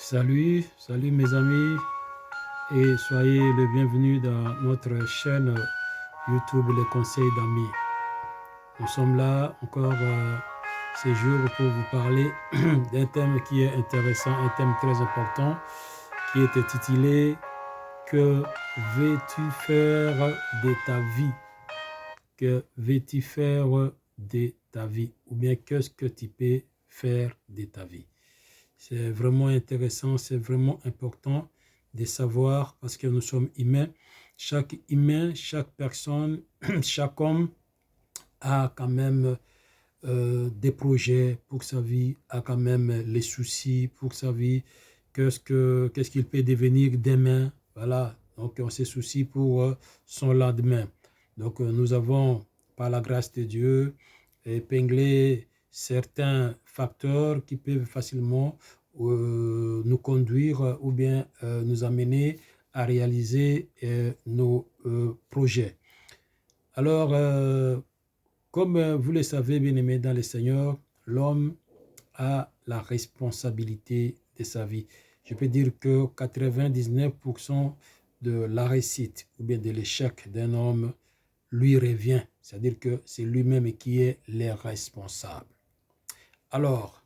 Salut mes amis et soyez les bienvenus dans notre chaîne YouTube Les Conseils d'Amis. Nous sommes là encore ces jours pour vous parler d'un thème qui est intéressant, un thème très important qui est intitulé « Que veux-tu faire de ta vie ?» Que veux-tu faire de ta vie? Ou bien qu'est-ce que tu peux faire de ta vie? C'est vraiment intéressant, c'est vraiment important de savoir parce que nous sommes humains. Chaque humain, chaque personne, chaque homme a quand même des projets pour sa vie, a quand même les soucis pour sa vie. Qu'est-ce qu'il peut devenir demain? Voilà, donc on se soucie pour son lendemain. Donc nous avons, par la grâce de Dieu, épinglé certains facteurs qui peuvent facilement nous conduire ou bien nous amener à réaliser nos projets. Alors, comme vous le savez, bien-aimés dans le Seigneur, l'homme a la responsabilité de sa vie. Je peux dire que 99% de la réussite ou bien de l'échec d'un homme lui revient. C'est-à-dire que c'est lui-même qui est le responsable. Alors,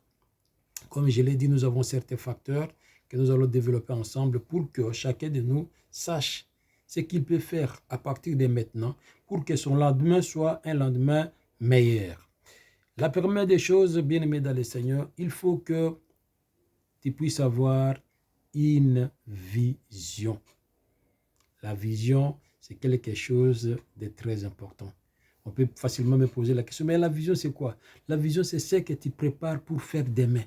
comme je l'ai dit, nous avons certains facteurs que nous allons développer ensemble pour que chacun de nous sache ce qu'il peut faire à partir de maintenant pour que son lendemain soit un lendemain meilleur. La première des choses, bien-aimé dans le Seigneur, il faut que tu puisses avoir une vision. La vision, c'est quelque chose de très important. On peut facilement me poser la question, mais la vision, c'est quoi? La vision, c'est ce que tu prépares pour faire demain.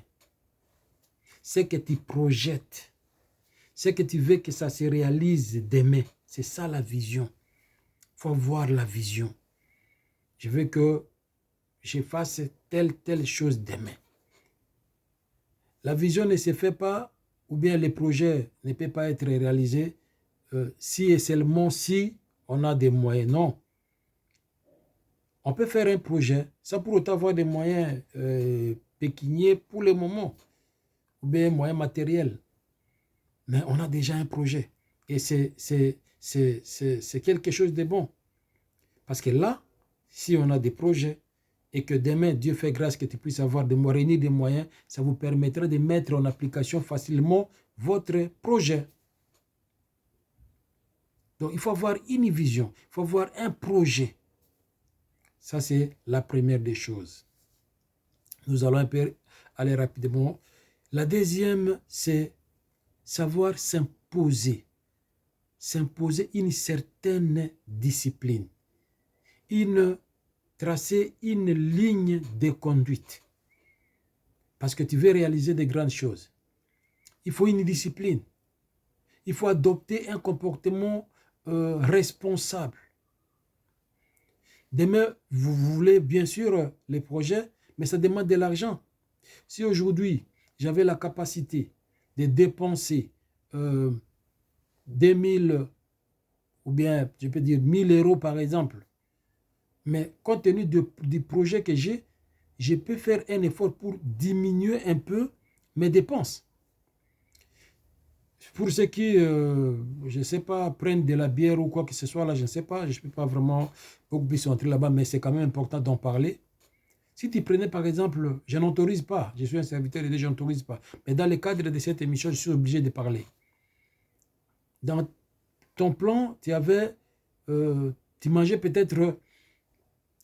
Ce que tu projettes. Ce que tu veux que ça se réalise demain. C'est ça la vision. Il faut voir la vision. Je veux que je fasse telle chose demain. La vision ne se fait pas, ou bien le projet ne peut pas être réalisé si et seulement si on a des moyens. Non. On peut faire un projet sans pour autant avoir des moyens pécuniaires pour le moment, ou bien moyens matériels. Mais on a déjà un projet. Et c'est quelque chose de bon. Parce que là, si on a des projets, et que demain, Dieu fait grâce que tu puisses avoir réunir des moyens, ça vous permettra de mettre en application facilement votre projet. Donc, il faut avoir une vision, il faut avoir un projet. Ça, c'est la première des choses. Nous allons un peu aller rapidement. La deuxième, c'est savoir s'imposer. S'imposer une certaine discipline. Tracer une ligne de conduite. Parce que tu veux réaliser de grandes choses. Il faut une discipline. Il faut adopter un comportement responsable. Demain, vous voulez bien sûr les projets, mais ça demande de l'argent. Si aujourd'hui, j'avais la capacité de dépenser 2000 ou bien, je peux dire 1000 euros par exemple, mais compte tenu du projet que j'ai, je peux faire un effort pour diminuer un peu mes dépenses. Pour ceux qui, je ne sais pas, prennent de la bière ou quoi que ce soit, là, je ne sais pas, je ne peux pas vraiment beaucoup plus entrer là-bas, mais c'est quand même important d'en parler. Si tu prenais par exemple, je n'autorise pas, je suis un serviteur et je n'autorise pas, mais dans le cadre de cette émission, je suis obligé de parler. Dans ton plan, tu mangeais peut-être,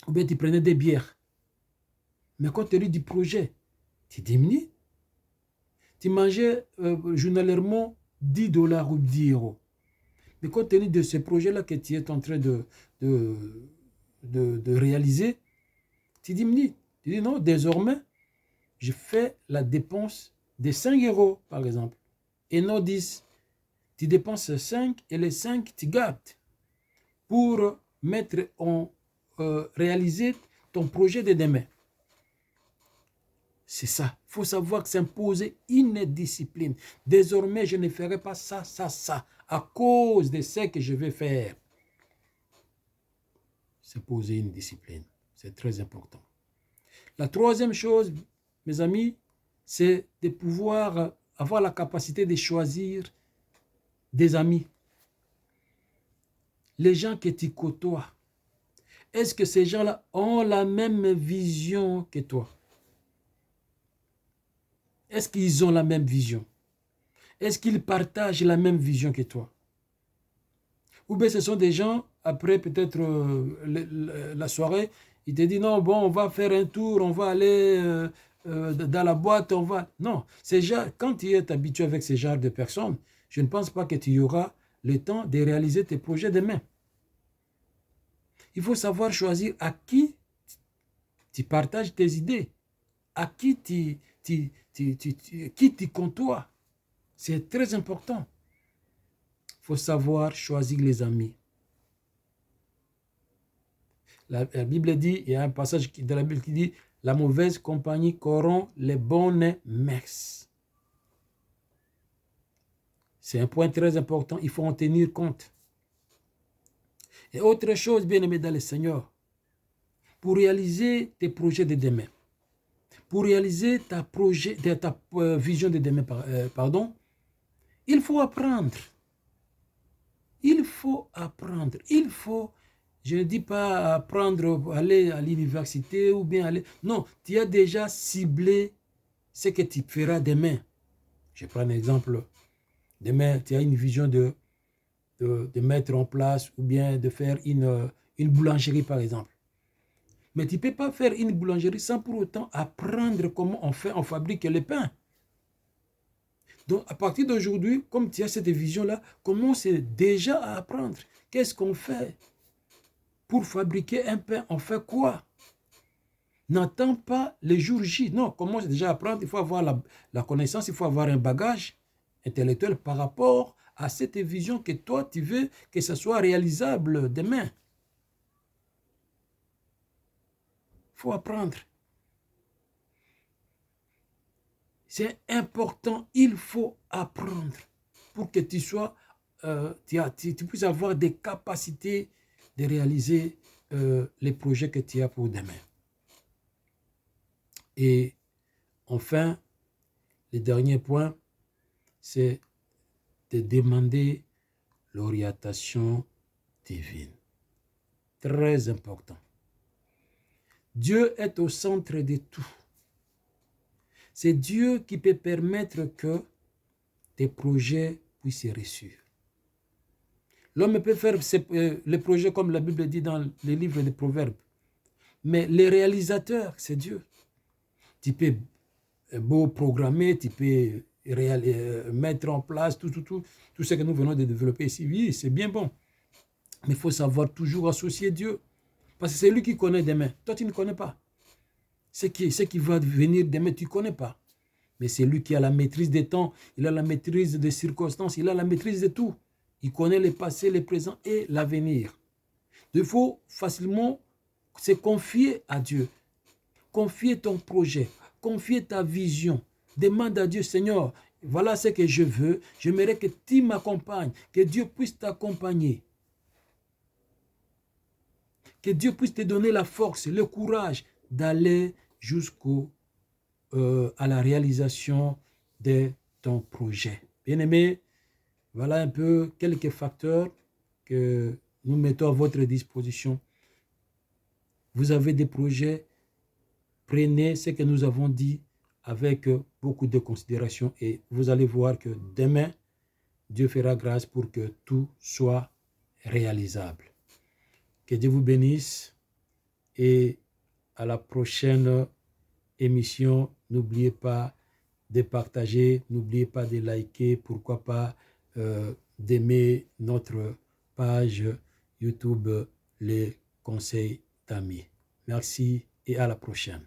ou bien tu prenais des bières. Mais compte tenu du projet, tu diminues. Tu mangeais journalièrement 10 dollars ou 10 euros. Mais compte tenu de ce projet-là que tu es en train de réaliser, tu diminues. Tu dis non, désormais, je fais la dépense de 5 euros, par exemple, et non 10. Tu dépenses 5 et les 5, tu gardes pour mettre en réaliser ton projet de demain. C'est ça. Il faut savoir s'imposer une discipline. Désormais, je ne ferai pas ça, à cause de ce que je vais faire. S'imposer une discipline. C'est très important. La troisième chose, mes amis, c'est de pouvoir avoir la capacité de choisir des amis. Les gens que tu côtoies, est-ce que ces gens-là ont la même vision que toi? Est-ce qu'ils ont la même vision? Est-ce qu'ils partagent la même vision que toi? Ou bien ce sont des gens, après peut-être la soirée, ils te disent non, bon, on va faire un tour, on va aller dans la boîte, on va... Non, quand tu es habitué avec ce genre de personnes, je ne pense pas que tu auras le temps de réaliser tes projets demain. Il faut savoir choisir à qui tu partages tes idées, à qui tu côtoies. C'est très important. Il faut savoir choisir les amis. La Bible dit, il y a un passage de la Bible qui dit, la mauvaise compagnie corrompt les bonnes mœurs. C'est un point très important, il faut en tenir compte. Et autre chose, bien-aimé dans le Seigneur, pour réaliser tes projets de demain, pour réaliser ta vision de demain, il faut apprendre. Il faut apprendre. Il faut, je ne dis pas apprendre, aller à l'université ou bien aller... Non, tu as déjà ciblé ce que tu feras demain. Je prends un exemple. Demain, tu as une vision de mettre en place ou bien de faire une boulangerie, par exemple. Mais tu ne peux pas faire une boulangerie sans pour autant apprendre comment on fabrique le pain. Donc, à partir d'aujourd'hui, comme tu as cette vision-là, commence déjà à apprendre. Qu'est-ce qu'on fait pour fabriquer un pain? On fait quoi? N'attends pas les jours J. Non, commence déjà à apprendre. Il faut avoir la connaissance, il faut avoir un bagage intellectuel par rapport à cette vision que toi, tu veux que ça soit réalisable demain. Il faut apprendre. C'est important, il faut apprendre pour que tu sois, tu puisses avoir des capacités de réaliser les projets que tu as pour demain. Et enfin, le dernier point, c'est de demander l'orientation divine. Très important. Dieu est au centre de tout. C'est Dieu qui peut permettre que tes projets puissent réussir. L'homme peut faire les projets comme la Bible dit dans les livres des Proverbes. Mais les réalisateurs, c'est Dieu. Tu peux beau programmer, tu peux mettre en place tout ce que nous venons de développer ici. Oui, c'est bien bon. Mais il faut savoir toujours associer Dieu. Parce que c'est lui qui connaît demain. Toi, tu ne connais pas. Ce qui va venir demain, tu ne connais pas. Mais c'est lui qui a la maîtrise des temps, il a la maîtrise des circonstances, il a la maîtrise de tout. Il connaît le passé, le présent et l'avenir. Il faut facilement se confier à Dieu. Confier ton projet, confier ta vision. Demande à Dieu, Seigneur, voilà ce que je veux. J'aimerais que tu m'accompagnes, que Dieu puisse t'accompagner. Que Dieu puisse te donner la force, le courage d'aller à la réalisation de ton projet. Bien-aimé, voilà un peu quelques facteurs que nous mettons à votre disposition. Vous avez des projets, prenez ce que nous avons dit avec beaucoup de considération et vous allez voir que demain, Dieu fera grâce pour que tout soit réalisable. Que Dieu vous bénisse et à la prochaine émission. N'oubliez pas de partager, n'oubliez pas de liker, pourquoi pas d'aimer notre page YouTube Les Conseils d'Amis. Merci et à la prochaine.